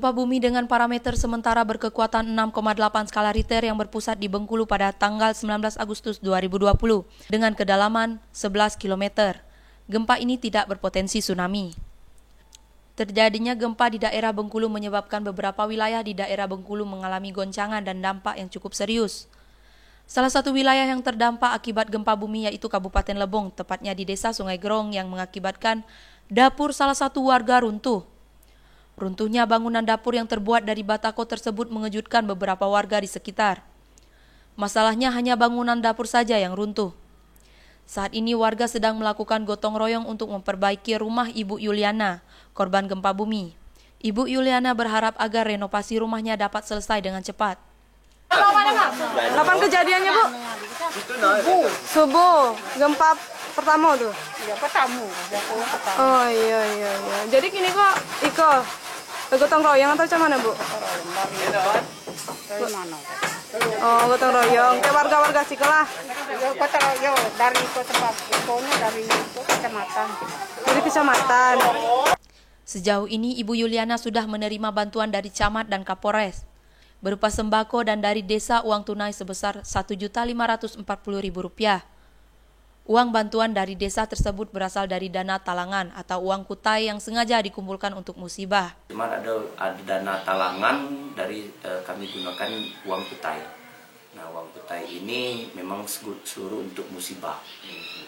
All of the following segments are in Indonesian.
gempa bumi dengan parameter sementara berkekuatan 6,8 skala Richter yang berpusat di Bengkulu pada tanggal 19 Agustus 2020 dengan kedalaman 11 km. Gempa ini tidak berpotensi tsunami. Terjadinya gempa di daerah Bengkulu menyebabkan beberapa wilayah di daerah Bengkulu mengalami goncangan dan dampak yang cukup serius. Salah satu wilayah yang terdampak akibat gempa bumi yaitu Kabupaten Lebong, tepatnya di Desa Sungai Grong yang mengakibatkan dapur salah satu warga runtuh. Runtuhnya bangunan dapur yang terbuat dari batako tersebut mengejutkan beberapa warga di sekitar. Masalahnya hanya bangunan dapur saja yang runtuh. Saat ini warga sedang melakukan gotong royong untuk memperbaiki rumah Ibu Yuliana, korban gempa bumi. Ibu Yuliana berharap agar renovasi rumahnya dapat selesai dengan cepat. Kapan kejadiannya, Bu? Subuh. Gempa pertama tuh? Ya, pertama. Oh iya. Jadi kini kok gotong royong atau macam mana, Bu? Dari mana? Oh, gotong royong. Kayak warga-warga sekolah. Ya, gotong royong dari tempat pokoknya dari kecamatan. Dari kecamatan. Sejauh ini Ibu Yuliana sudah menerima bantuan dari camat dan Kapolres berupa sembako dan dari desa uang tunai sebesar Rp1.540.000. Uang bantuan dari desa tersebut berasal dari dana talangan atau uang kutai yang sengaja dikumpulkan untuk musibah. Cuma ada dana talangan dari kami gunakan uang kutai. Nah, uang kutai ini memang seluruh untuk musibah.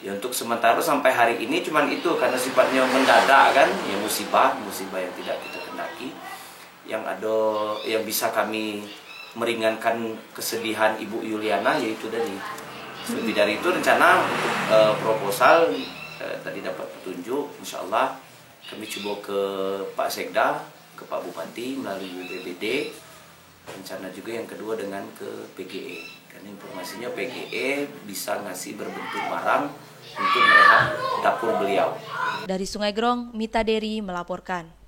Ya untuk sementara sampai hari ini cuman itu karena sifatnya mendadak kan, ya musibah yang tidak kita kendaki. Yang ada yang bisa kami meringankan kesedihan Ibu Yuliana yaitu dari lebih dari itu rencana proposal tadi dapat petunjuk, insya Allah kami coba ke Pak Sekda, ke Pak Bupati melalui BPBD, rencana juga yang kedua dengan ke PGE, karena informasinya PGE bisa ngasih berbentuk barang untuk merehab dapur beliau. Dari Sungai Grong, Mita Dery melaporkan.